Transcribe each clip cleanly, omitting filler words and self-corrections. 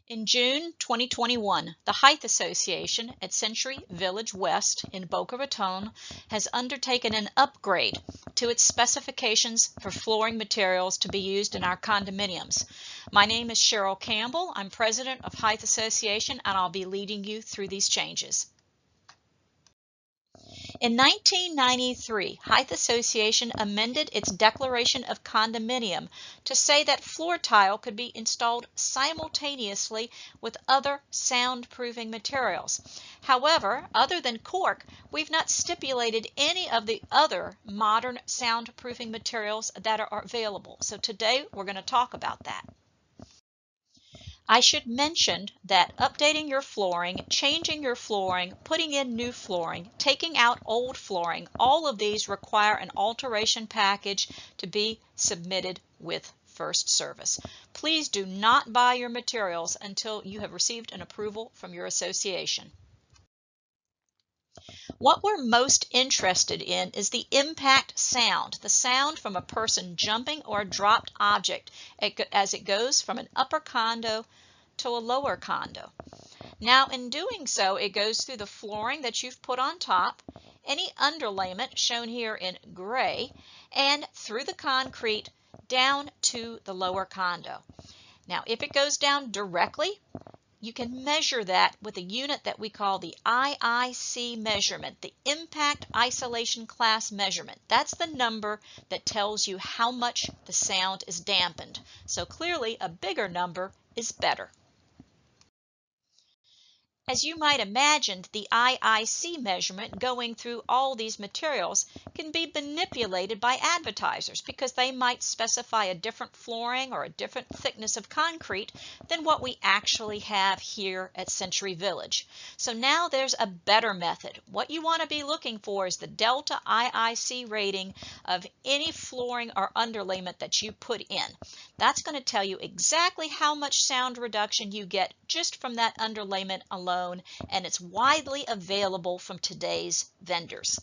In June 2021, the Hythe Association at Century Village West in Boca Raton has undertaken an upgrade to its specifications for flooring materials to be used in our condominiums. My name is Cheryl Campbell. I'm president of Hythe Association, and I'll be leading you through these changes. In 1993, Hythe Association amended its declaration of condominium to say that floor tile could be installed simultaneously with other soundproofing materials. However, other than cork, we've not stipulated any of the other modern soundproofing materials that are available. So today we're going to talk about that. I should mention that updating your flooring, changing your flooring, putting in new flooring, taking out old flooring, all of these require an alteration package to be submitted with first service. Please do not buy your materials until you have received an approval from your association. What we're most interested in is the impact sound, the sound from a person jumping or a dropped object as it goes from an upper condo to a lower condo. Now, in doing so, it goes through the flooring that you've put on top, any underlayment shown here in gray, and through the concrete down to the lower condo. Now, if it goes down directly, you can measure that with a unit that we call the IIC measurement, the Impact Isolation Class measurement. That's the number that tells you how much the sound is dampened. So clearly, a bigger number is better. As you might imagine, the IIC measurement going through all these materials can be manipulated by advertisers because they might specify a different flooring or a different thickness of concrete than what we actually have here at Century Village. So now there's a better method. What you want to be looking for is the Delta IIC rating of any flooring or underlayment that you put in. That's going to tell you exactly how much sound reduction you get just from that underlayment alone, and it's widely available from today's vendors.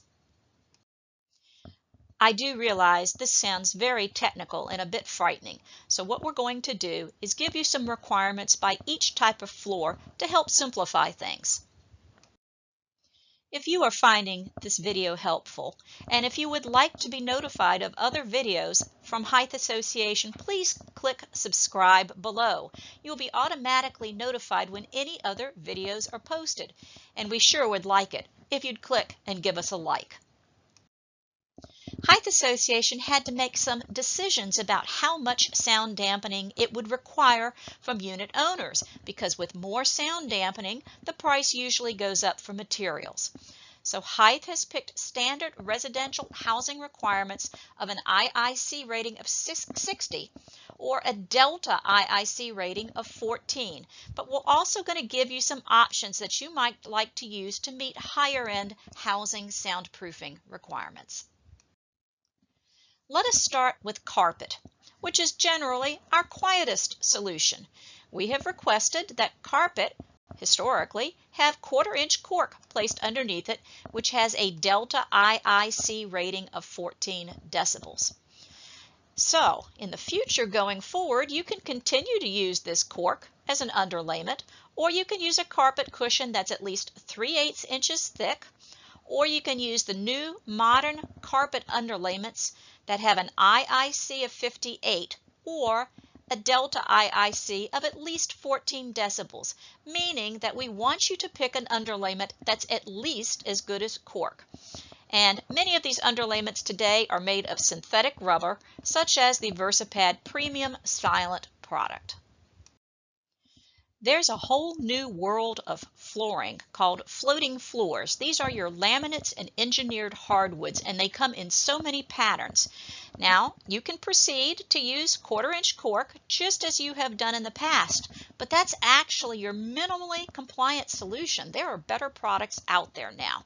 I do realize this sounds very technical and a bit frightening, so what we're going to do is give you some requirements by each type of floor to help simplify things. If you are finding this video helpful, and if you would like to be notified of other videos from Hythe Association, please click subscribe below. You'll be automatically notified when any other videos are posted, and we sure would like it if you'd click and give us a like. Hythe Association had to make some decisions about how much sound dampening it would require from unit owners, because with more sound dampening, the price usually goes up for materials. So Hythe has picked standard residential housing requirements of an IIC rating of 60 or a Delta IIC rating of 14, but we're also going to give you some options that you might like to use to meet higher-end housing soundproofing requirements. Let us start with carpet, which is generally our quietest solution. We have requested that carpet, historically, have 1/4-inch cork placed underneath it, which has a Delta IIC rating of 14 decibels. So, in the future going forward, you can continue to use this cork as an underlayment, or you can use a carpet cushion that's at least 3/8 inches thick, or you can use the new modern carpet underlayments that have an IIC of 58 or a Delta IIC of at least 14 decibels, meaning that we want you to pick an underlayment that's at least as good as cork. And many of these underlayments today are made of synthetic rubber, such as the VersaPad Premium Silent product. There's a whole new world of flooring called floating floors. These are your laminates and engineered hardwoods, and they come in so many patterns. Now, you can proceed to use 1/4-inch cork just as you have done in the past, but that's actually your minimally compliant solution. There are better products out there now.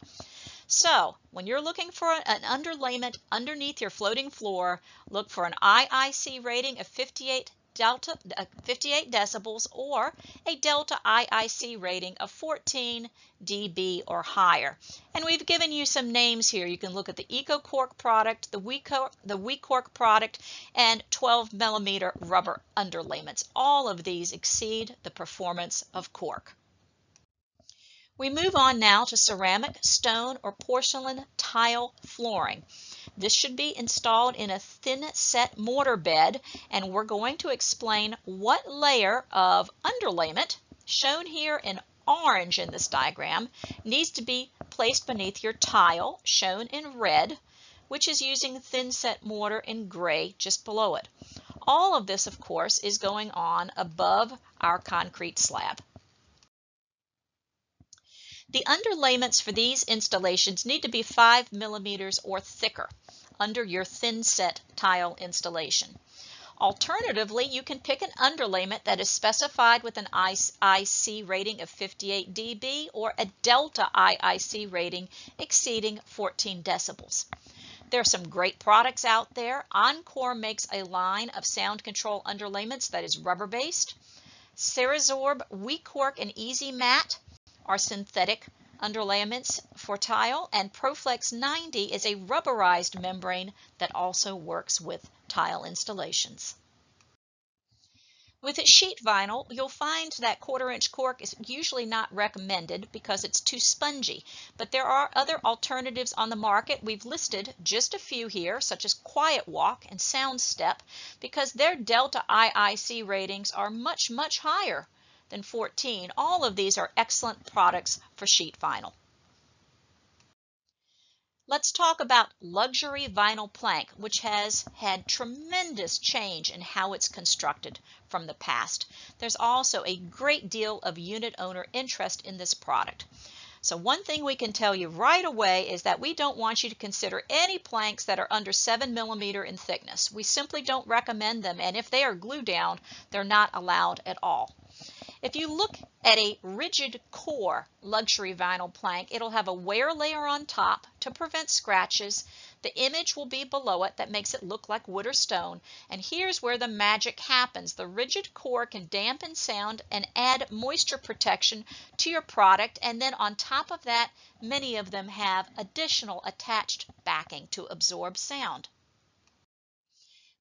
So, when you're looking for an underlayment underneath your floating floor, look for an IIC rating of 58 58 decibels or a delta IIC rating of 14 dB or higher. And we've given you some names here. You can look at the Eco Cork product, the We Cork product, and 12 millimeter rubber underlayments. All of these exceed the performance of cork. We move on now to ceramic, stone, or porcelain tile flooring. This should be installed in a thin set mortar bed, and we're going to explain what layer of underlayment, shown here in orange in this diagram, needs to be placed beneath your tile, shown in red, which is using thin set mortar in gray just below it. All of this, of course, is going on above our concrete slab. The underlayments for these installations need to be 5 millimeters or thicker under your thin set tile installation. Alternatively, you can pick an underlayment that is specified with an IIC rating of 58 dB or a delta IIC rating exceeding 14 decibels. There are some great products out there. Encore makes a line of sound control underlayments that is rubber-based. Cerazorb, We Cork, and Easy Mat are synthetic underlayments for tile, and Proflex 90 is a rubberized membrane that also works with tile installations. With sheet vinyl, you'll find that 1/4-inch cork is usually not recommended because it's too spongy, but there are other alternatives on the market. We've listed just a few here, such as Quiet Walk and Sound Step, because their delta IIC ratings are much, much higher than 14. All of these are excellent products for sheet vinyl. Let's talk about luxury vinyl plank, which has had tremendous change in how it's constructed from the past. There's also a great deal of unit owner interest in this product. So one thing we can tell you right away is that we don't want you to consider any planks that are under 7 millimeter in thickness. We simply don't recommend them, and if they are glue down, they're not allowed at all. If you look at a rigid core luxury vinyl plank, it'll have a wear layer on top to prevent scratches. The image will be below it that makes it look like wood or stone. And here's where the magic happens. The rigid core can dampen sound and add moisture protection to your product. And then on top of that, many of them have additional attached backing to absorb sound.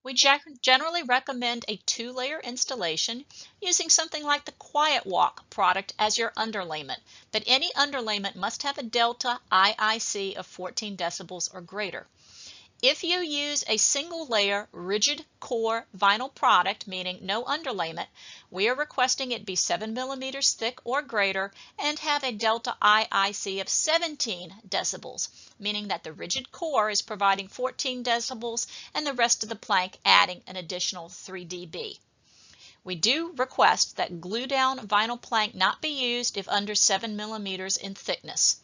We generally recommend a 2-layer installation using something like the Quiet Walk product as your underlayment, but any underlayment must have a delta IIC of 14 decibels or greater. If you use a single-layer rigid core vinyl product, meaning no underlayment, we are requesting it be 7 millimeters thick or greater and have a delta IIC of 17 decibels, meaning that the rigid core is providing 14 decibels and the rest of the plank adding an additional 3 dB. We do request that glue-down vinyl plank not be used if under 7 millimeters in thickness.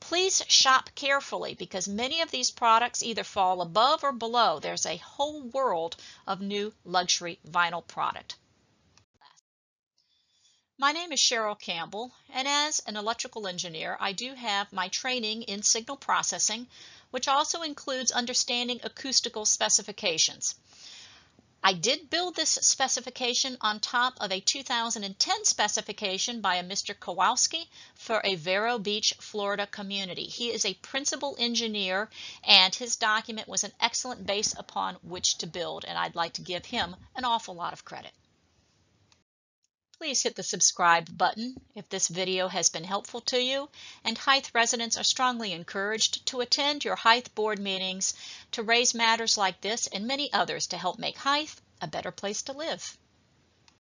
Please shop carefully because many of these products either fall above or below. There's a whole world of new luxury vinyl product. My name is Cheryl Campbell, and as an electrical engineer, I do have my training in signal processing, which also includes understanding acoustical specifications. I did build this specification on top of a 2010 specification by a Mr. Kowalski for a Vero Beach, Florida community. He is a principal engineer, and his document was an excellent base upon which to build, and I'd like to give him an awful lot of credit. Please hit the subscribe button if this video has been helpful to you, and Hythe residents are strongly encouraged to attend your Hythe board meetings to raise matters like this and many others to help make Hythe a better place to live.